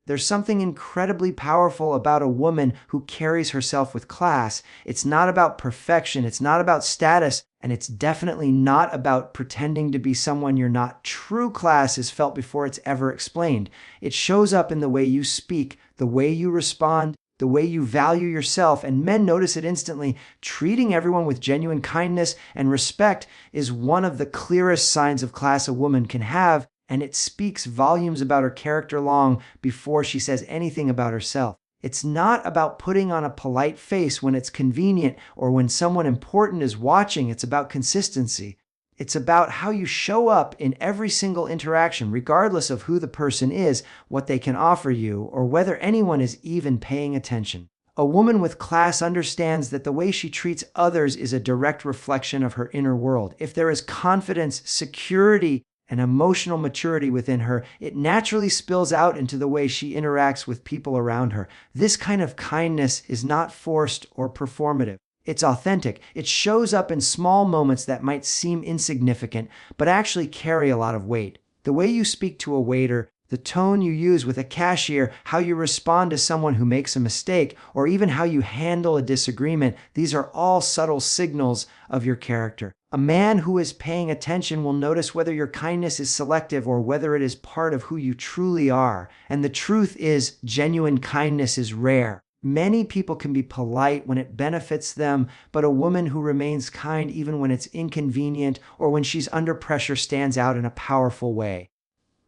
There's something incredibly powerful about a woman who carries herself with class. It's not about perfection, it's not about status, and it's definitely not about pretending to be someone you're not. True class is felt before it's ever explained. It shows up in the way you speak, the way you respond, the way you value yourself, and men notice it instantly. Treating everyone with genuine kindness and respect is one of the clearest signs of class a woman can have, and it speaks volumes about her character long before she says anything about herself. It's not about putting on a polite face when it's convenient or when someone important is watching. It's about consistency. It's about how you show up in every single interaction, regardless of who the person is, what they can offer you, or whether anyone is even paying attention. A woman with class understands that the way she treats others is a direct reflection of her inner world. If there is confidence, security, and emotional maturity within her, it naturally spills out into the way she interacts with people around her. This kind of kindness is not forced or performative. It's authentic. It shows up in small moments that might seem insignificant, but actually carry a lot of weight. The way you speak to a waiter, the tone you use with a cashier, how you respond to someone who makes a mistake, or even how you handle a disagreement, these are all subtle signals of your character. A man who is paying attention will notice whether your kindness is selective or whether it is part of who you truly are. And the truth is, genuine kindness is rare. Many people can be polite when it benefits them, but a woman who remains kind even when it's inconvenient or when she's under pressure stands out in a powerful way.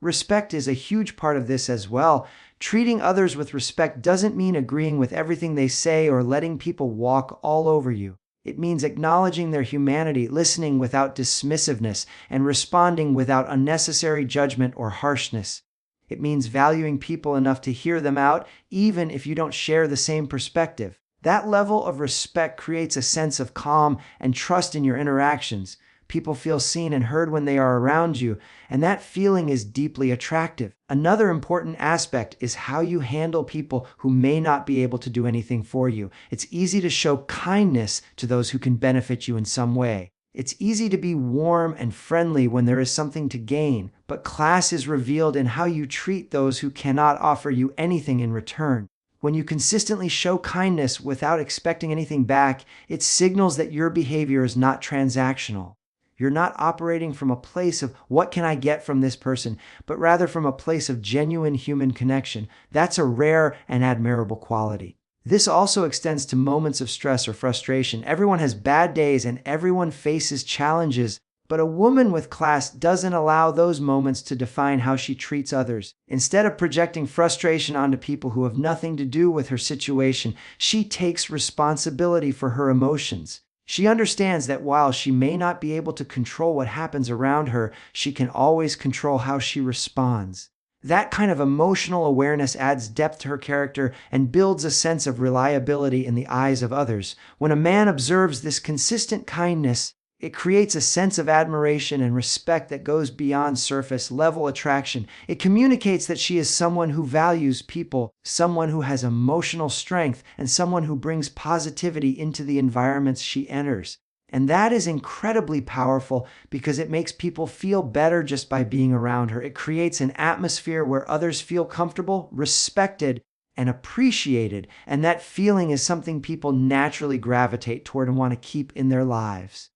Respect is a huge part of this as well. Treating others with respect doesn't mean agreeing with everything they say or letting people walk all over you. It means acknowledging their humanity, listening without dismissiveness, and responding without unnecessary judgment or harshness. It means valuing people enough to hear them out, even if you don't share the same perspective. That level of respect creates a sense of calm and trust in your interactions. People feel seen and heard when they are around you, and that feeling is deeply attractive. Another important aspect is how you handle people who may not be able to do anything for you. It's easy to show kindness to those who can benefit you in some way. It's easy to be warm and friendly when there is something to gain, but class is revealed in how you treat those who cannot offer you anything in return. When you consistently show kindness without expecting anything back, it signals that your behavior is not transactional. You're not operating from a place of what can I get from this person, but rather from a place of genuine human connection. That's a rare and admirable quality. This also extends to moments of stress or frustration. Everyone has bad days and everyone faces challenges, but a woman with class doesn't allow those moments to define how she treats others. Instead of projecting frustration onto people who have nothing to do with her situation, she takes responsibility for her emotions. She understands that while she may not be able to control what happens around her, she can always control how she responds. That kind of emotional awareness adds depth to her character and builds a sense of reliability in the eyes of others. When a man observes this consistent kindness, it creates a sense of admiration and respect that goes beyond surface-level attraction. It communicates that she is someone who values people, someone who has emotional strength, and someone who brings positivity into the environments she enters. And that is incredibly powerful because it makes people feel better just by being around her. It creates an atmosphere where others feel comfortable, respected, and appreciated. And that feeling is something people naturally gravitate toward and want to keep in their lives.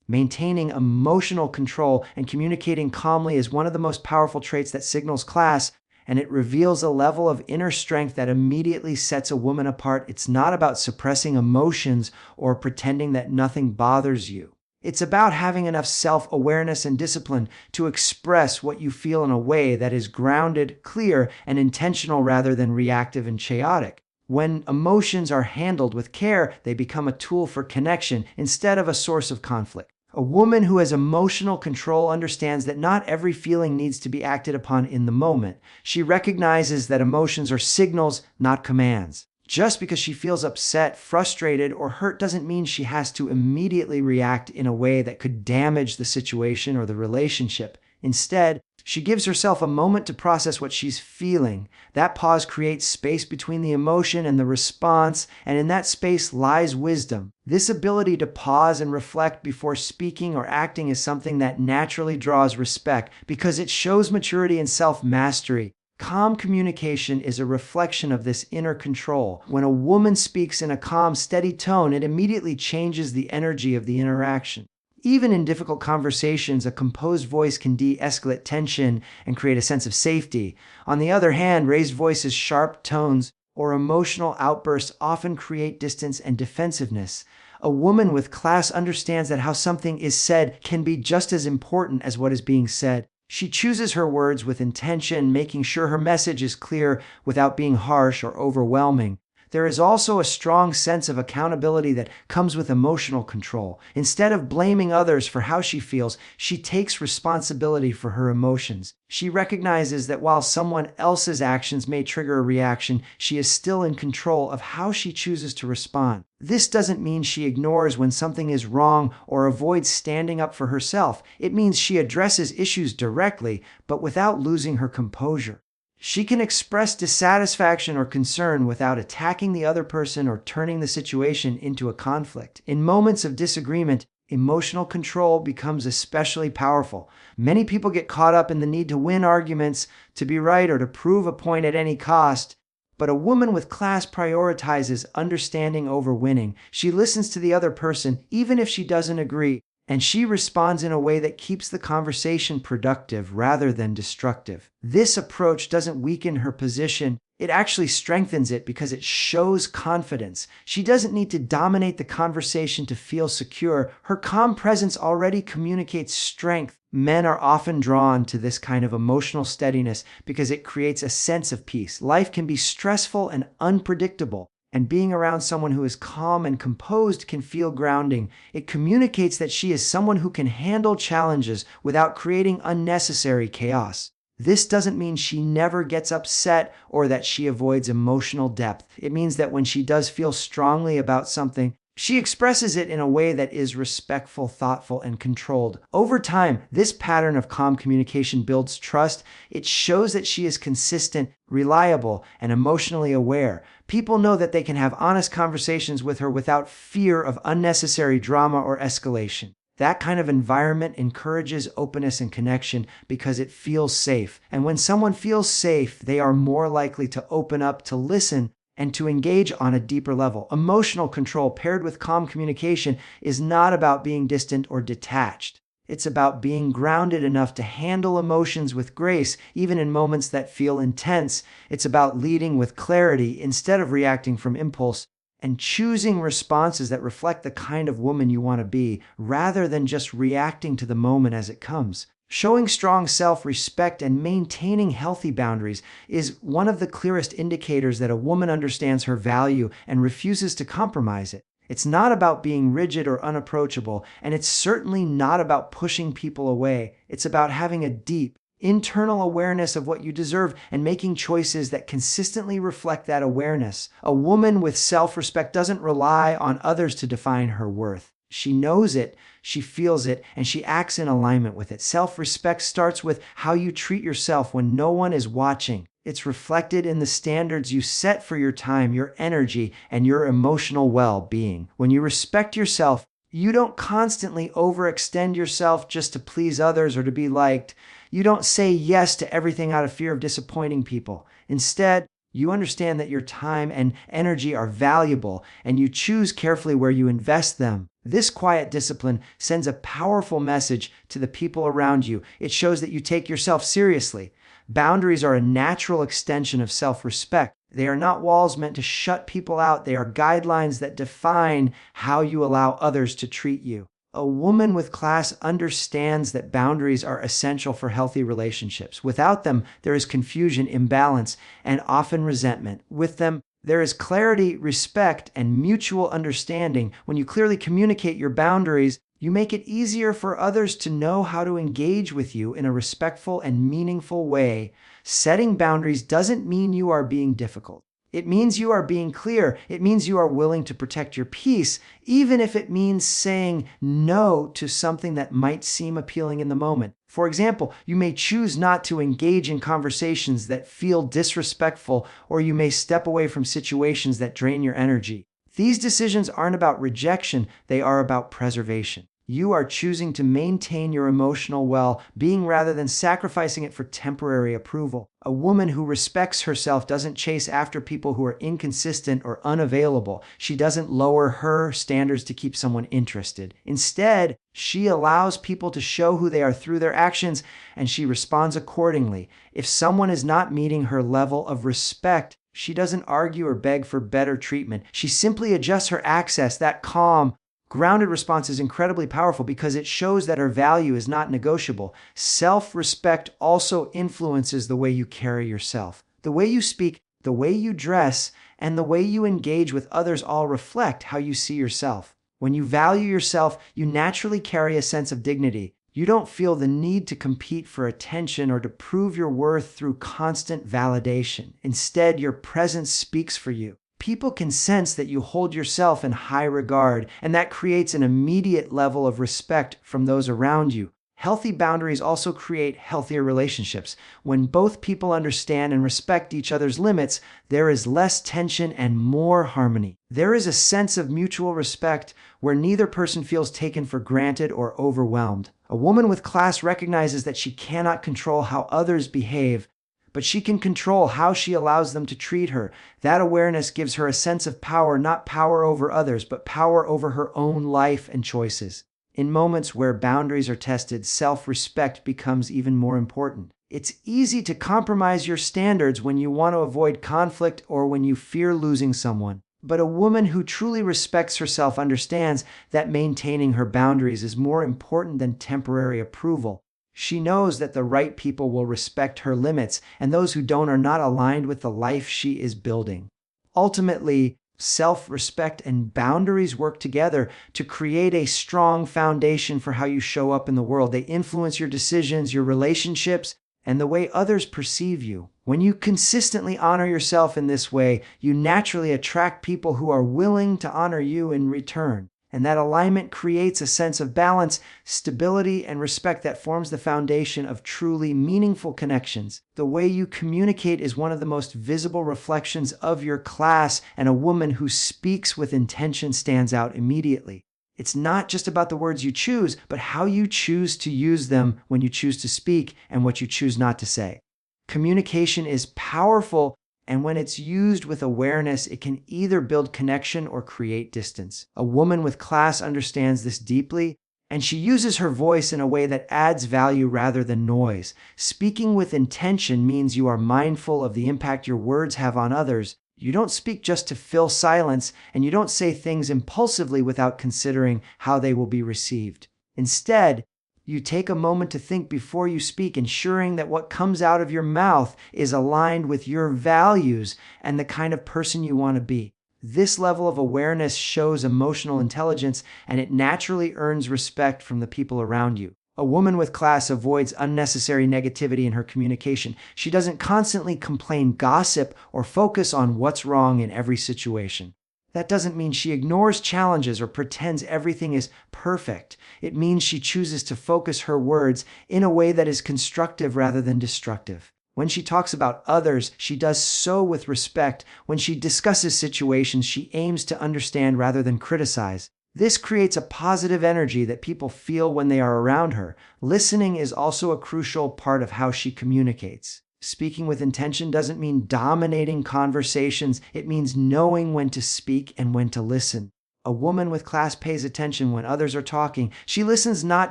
Maintaining emotional control and communicating calmly is one of the most powerful traits that signals class, and it reveals a level of inner strength that immediately sets a woman apart. It's not about suppressing emotions or pretending that nothing bothers you. It's about having enough self-awareness and discipline to express what you feel in a way that is grounded, clear, and intentional rather than reactive and chaotic. When emotions are handled with care, they become a tool for connection instead of a source of conflict. A woman who has emotional control understands that not every feeling needs to be acted upon in the moment. She recognizes that emotions are signals, not commands. Just because she feels upset, frustrated, or hurt doesn't mean she has to immediately react in a way that could damage the situation or the relationship. Instead, she gives herself a moment to process what she's feeling. That pause creates space between the emotion and the response, and in that space lies wisdom. This ability to pause and reflect before speaking or acting is something that naturally draws respect because it shows maturity and self-mastery. Calm communication is a reflection of this inner control. When a woman speaks in a calm, steady tone, it immediately changes the energy of the interaction. Even in difficult conversations, a composed voice can de-escalate tension and create a sense of safety. On the other hand, raised voices, sharp tones, or emotional outbursts often create distance and defensiveness. A woman with class understands that how something is said can be just as important as what is being said. She chooses her words with intention, making sure her message is clear without being harsh or overwhelming. There is also a strong sense of accountability that comes with emotional control. Instead of blaming others for how she feels, she takes responsibility for her emotions. She recognizes that while someone else's actions may trigger a reaction, she is still in control of how she chooses to respond. This doesn't mean she ignores when something is wrong or avoids standing up for herself. It means she addresses issues directly, but without losing her composure. She can express dissatisfaction or concern without attacking the other person or turning the situation into a conflict. In moments of disagreement, emotional control becomes especially powerful. Many people get caught up in the need to win arguments, to be right, or to prove a point at any cost. But a woman with class prioritizes understanding over winning. She listens to the other person, even if she doesn't agree, and she responds in a way that keeps the conversation productive rather than destructive. This approach doesn't weaken her position. It actually strengthens it because it shows confidence. She doesn't need to dominate the conversation to feel secure. Her calm presence already communicates strength. Men are often drawn to this kind of emotional steadiness because it creates a sense of peace. Life can be stressful and unpredictable, and being around someone who is calm and composed can feel grounding. It communicates that she is someone who can handle challenges without creating unnecessary chaos. This doesn't mean she never gets upset or that she avoids emotional depth. It means that when she does feel strongly about something, she expresses it in a way that is respectful, thoughtful, and controlled. Over time, this pattern of calm communication builds trust. It shows that she is consistent, reliable, and emotionally aware. People know that they can have honest conversations with her without fear of unnecessary drama or escalation. That kind of environment encourages openness and connection because it feels safe. And when someone feels safe, they are more likely to open up, to listen, and to engage on a deeper level. Emotional control paired with calm communication is not about being distant or detached. It's about being grounded enough to handle emotions with grace, even in moments that feel intense. It's about leading with clarity instead of reacting from impulse, and choosing responses that reflect the kind of woman you want to be, rather than just reacting to the moment as it comes. Showing strong self-respect and maintaining healthy boundaries is one of the clearest indicators that a woman understands her value and refuses to compromise it. It's not about being rigid or unapproachable, and it's certainly not about pushing people away. It's about having a deep, internal awareness of what you deserve and making choices that consistently reflect that awareness. A woman with self-respect doesn't rely on others to define her worth. She knows it, she feels it, and she acts in alignment with it. Self-respect starts with how you treat yourself when no one is watching. It's reflected in the standards you set for your time, your energy, and your emotional well-being. When you respect yourself, you don't constantly overextend yourself just to please others or to be liked. You don't say yes to everything out of fear of disappointing people. Instead, you understand that your time and energy are valuable, and you choose carefully where you invest them. This quiet discipline sends a powerful message to the people around you. It shows that you take yourself seriously. Boundaries are a natural extension of self-respect. They are not walls meant to shut people out. They are guidelines that define how you allow others to treat you. A woman with class understands that boundaries are essential for healthy relationships. Without them, there is confusion, imbalance, and often resentment. With them, there is clarity, respect, and mutual understanding. When you clearly communicate your boundaries, you make it easier for others to know how to engage with you in a respectful and meaningful way. Setting boundaries doesn't mean you are being difficult. It means you are being clear. It means you are willing to protect your peace, even if it means saying no to something that might seem appealing in the moment. For example, you may choose not to engage in conversations that feel disrespectful, or you may step away from situations that drain your energy. These decisions aren't about rejection, they are about preservation. You are choosing to maintain your emotional well-being rather than sacrificing it for temporary approval. A woman who respects herself doesn't chase after people who are inconsistent or unavailable. She doesn't lower her standards to keep someone interested. Instead, she allows people to show who they are through their actions, and she responds accordingly. If someone is not meeting her level of respect, she doesn't argue or beg for better treatment. She simply adjusts her access. That calm, grounded response is incredibly powerful because it shows that her value is not negotiable. Self-respect also influences the way you carry yourself. The way you speak, the way you dress, and the way you engage with others all reflect how you see yourself. When you value yourself, you naturally carry a sense of dignity. You don't feel the need to compete for attention or to prove your worth through constant validation. Instead, your presence speaks for you. People can sense that you hold yourself in high regard, and that creates an immediate level of respect from those around you. Healthy boundaries also create healthier relationships. When both people understand and respect each other's limits, there is less tension and more harmony. There is a sense of mutual respect where neither person feels taken for granted or overwhelmed. A woman with class recognizes that she cannot control how others behave, but she can control how she allows them to treat her. That awareness gives her a sense of power, not power over others, but power over her own life and choices. In moments where boundaries are tested, self-respect becomes even more important. It's easy to compromise your standards when you want to avoid conflict or when you fear losing someone. But a woman who truly respects herself understands that maintaining her boundaries is more important than temporary approval. She knows that the right people will respect her limits, and those who don't are not aligned with the life she is building. Ultimately, self-respect and boundaries work together to create a strong foundation for how you show up in the world. They influence your decisions, your relationships, and the way others perceive you. When you consistently honor yourself in this way, you naturally attract people who are willing to honor you in return. And that alignment creates a sense of balance, stability, and respect that forms the foundation of truly meaningful connections. The way you communicate is one of the most visible reflections of your class, and a woman who speaks with intention stands out immediately. It's not just about the words you choose, but how you choose to use them when you choose to speak and what you choose not to say. Communication is powerful, and when it's used with awareness, it can either build connection or create distance. A woman with class understands this deeply, and she uses her voice in a way that adds value rather than noise. Speaking with intention means you are mindful of the impact your words have on others. You don't speak just to fill silence, and you don't say things impulsively without considering how they will be received. Instead, you take a moment to think before you speak, ensuring that what comes out of your mouth is aligned with your values and the kind of person you want to be. This level of awareness shows emotional intelligence, and it naturally earns respect from the people around you. A woman with class avoids unnecessary negativity in her communication. She doesn't constantly complain, gossip, or focus on what's wrong in every situation. That doesn't mean she ignores challenges or pretends everything is perfect. It means she chooses to focus her words in a way that is constructive rather than destructive. When she talks about others, she does so with respect. When she discusses situations, she aims to understand rather than criticize. This creates a positive energy that people feel when they are around her. Listening is also a crucial part of how she communicates. Speaking with intention doesn't mean dominating conversations. It means knowing when to speak and when to listen. A woman with class pays attention when others are talking. She listens not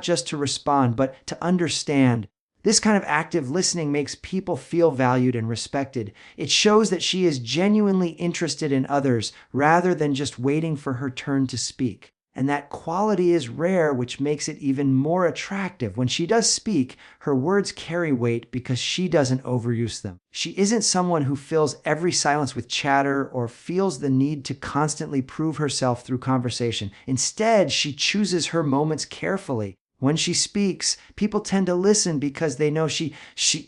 just to respond, but to understand. This kind of active listening makes people feel valued and respected. It shows that she is genuinely interested in others rather than just waiting for her turn to speak. And that quality is rare, which makes it even more attractive. When she does speak, her words carry weight because she doesn't overuse them. She isn't someone who fills every silence with chatter or feels the need to constantly prove herself through conversation. Instead, she chooses her moments carefully. When she speaks, people tend to listen because they know she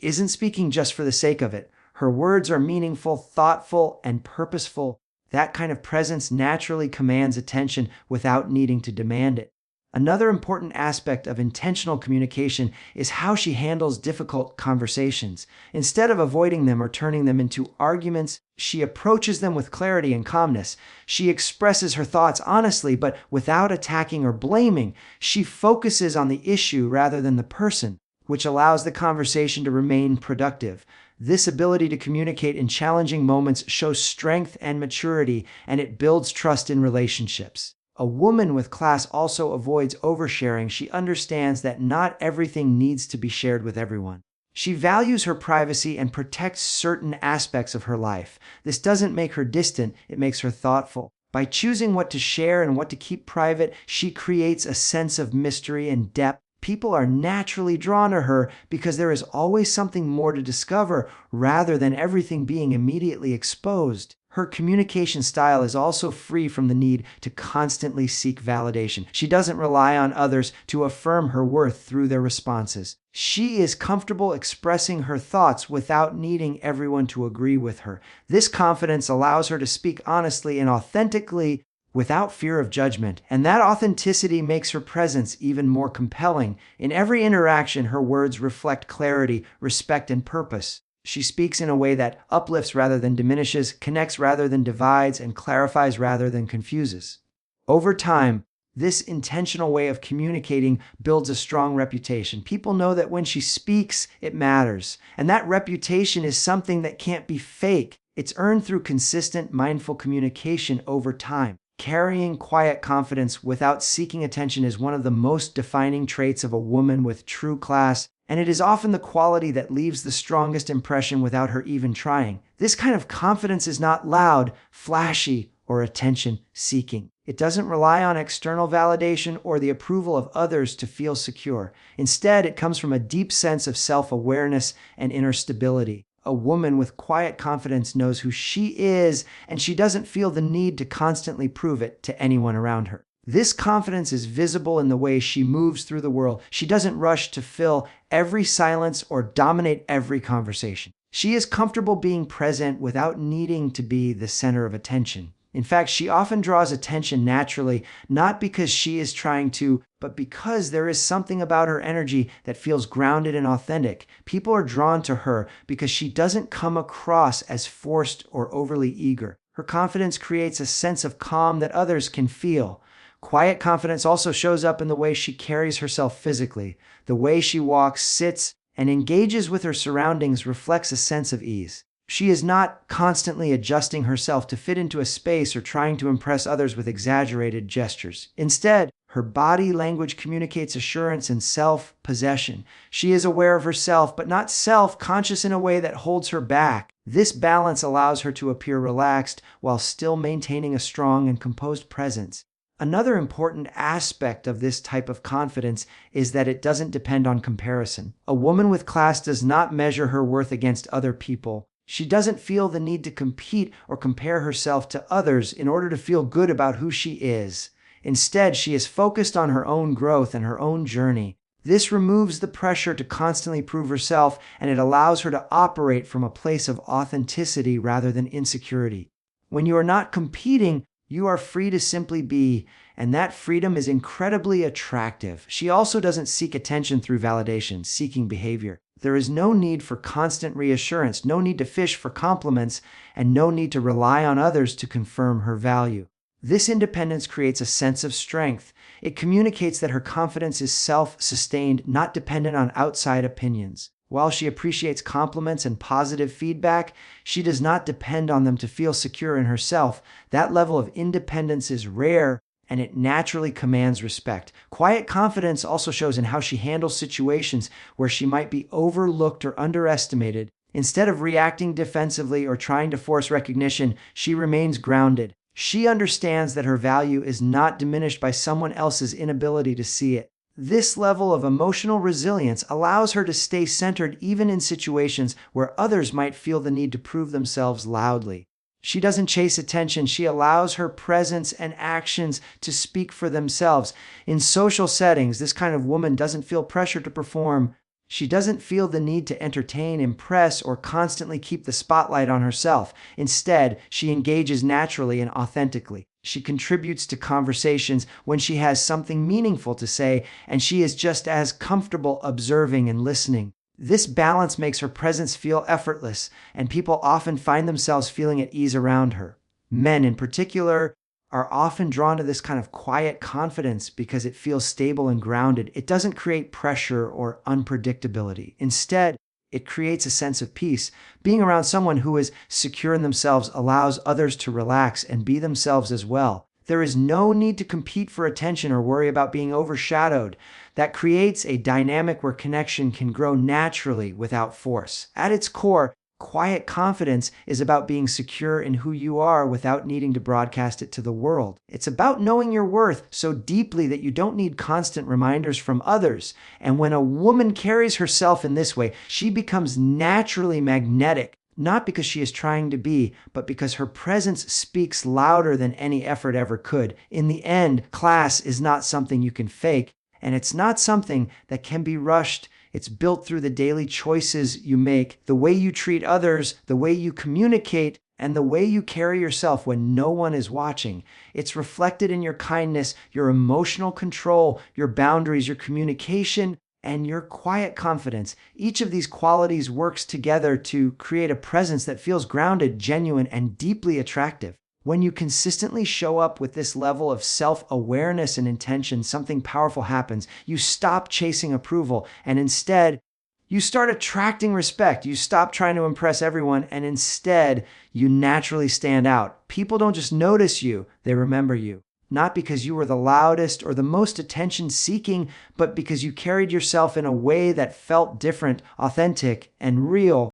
isn't speaking just for the sake of it. Her words are meaningful, thoughtful, and purposeful. That kind of presence naturally commands attention without needing to demand it. Another important aspect of intentional communication is how she handles difficult conversations. Instead of avoiding them or turning them into arguments, she approaches them with clarity and calmness. She expresses her thoughts honestly, but without attacking or blaming. She focuses on the issue rather than the person, which allows the conversation to remain productive. This ability to communicate in challenging moments shows strength and maturity, and it builds trust in relationships. A woman with class also avoids oversharing. She understands that not everything needs to be shared with everyone. She values her privacy and protects certain aspects of her life. This doesn't make her distant, it makes her thoughtful. By choosing what to share and what to keep private, she creates a sense of mystery and depth. People are naturally drawn to her because there is always something more to discover rather than everything being immediately exposed. Her communication style is also free from the need to constantly seek validation. She doesn't rely on others to affirm her worth through their responses. She is comfortable expressing her thoughts without needing everyone to agree with her. This confidence allows her to speak honestly and authentically without fear of judgment, and that authenticity makes her presence even more compelling. In every interaction, her words reflect clarity, respect, and purpose. She speaks in a way that uplifts rather than diminishes, connects rather than divides, and clarifies rather than confuses. Over time, this intentional way of communicating builds a strong reputation. People know that when she speaks, it matters, and that reputation is something that can't be fake. It's earned through consistent, mindful communication over time. Carrying quiet confidence without seeking attention is one of the most defining traits of a woman with true class, and it is often the quality that leaves the strongest impression without her even trying. This kind of confidence is not loud, flashy, or attention-seeking. It doesn't rely on external validation or the approval of others to feel secure. Instead, it comes from a deep sense of self-awareness and inner stability. A woman with quiet confidence knows who she is, and she doesn't feel the need to constantly prove it to anyone around her. This confidence is visible in the way she moves through the world. She doesn't rush to fill every silence or dominate every conversation. She is comfortable being present without needing to be the center of attention. In fact, she often draws attention naturally, not because she is trying to, but because there is something about her energy that feels grounded and authentic. People are drawn to her because she doesn't come across as forced or overly eager. Her confidence creates a sense of calm that others can feel. Quiet confidence also shows up in the way she carries herself physically. The way she walks, sits, and engages with her surroundings reflects a sense of ease. She is not constantly adjusting herself to fit into a space or trying to impress others with exaggerated gestures. Instead, her body language communicates assurance and self-possession. She is aware of herself, but not self-conscious in a way that holds her back. This balance allows her to appear relaxed while still maintaining a strong and composed presence. Another important aspect of this type of confidence is that it doesn't depend on comparison. A woman with class does not measure her worth against other people. She doesn't feel the need to compete or compare herself to others in order to feel good about who she is. Instead, she is focused on her own growth and her own journey. This removes the pressure to constantly prove herself, and it allows her to operate from a place of authenticity rather than insecurity. When you are not competing, you are free to simply be, and that freedom is incredibly attractive. She also doesn't seek attention through validation, seeking behavior. There is no need for constant reassurance, no need to fish for compliments, and no need to rely on others to confirm her value. This independence creates a sense of strength. It communicates that her confidence is self-sustained, not dependent on outside opinions. While she appreciates compliments and positive feedback, she does not depend on them to feel secure in herself. That level of independence is rare, and it naturally commands respect. Quiet confidence also shows in how she handles situations where she might be overlooked or underestimated. Instead of reacting defensively or trying to force recognition, she remains grounded. She understands that her value is not diminished by someone else's inability to see it. This level of emotional resilience allows her to stay centered even in situations where others might feel the need to prove themselves loudly. She doesn't chase attention. She allows her presence and actions to speak for themselves. In social settings, this kind of woman doesn't feel pressure to perform. She doesn't feel the need to entertain, impress, or constantly keep the spotlight on herself. Instead, she engages naturally and authentically. She contributes to conversations when she has something meaningful to say, and she is just as comfortable observing and listening. This balance makes her presence feel effortless, and people often find themselves feeling at ease around her. Men, in particular, are often drawn to this kind of quiet confidence because it feels stable and grounded. It doesn't create pressure or unpredictability. Instead, it creates a sense of peace. Being around someone who is secure in themselves allows others to relax and be themselves as well. There is no need to compete for attention or worry about being overshadowed. That creates a dynamic where connection can grow naturally without force. At its core, quiet confidence is about being secure in who you are without needing to broadcast it to the world. It's about knowing your worth so deeply that you don't need constant reminders from others. And when a woman carries herself in this way, she becomes naturally magnetic, not because she is trying to be, but because her presence speaks louder than any effort ever could. In the end, class is not something you can fake, and it's not something that can be rushed. It's built through the daily choices you make, the way you treat others, the way you communicate, and the way you carry yourself when no one is watching. It's reflected in your kindness, your emotional control, your boundaries, your communication, and your quiet confidence. Each of these qualities works together to create a presence that feels grounded, genuine, and deeply attractive. When you consistently show up with this level of self-awareness and intention, something powerful happens. You stop chasing approval, and instead, you start attracting respect. You stop trying to impress everyone, and instead, you naturally stand out. People don't just notice you, they remember you. Not because you were the loudest or the most attention-seeking, but because you carried yourself in a way that felt different, authentic, and real.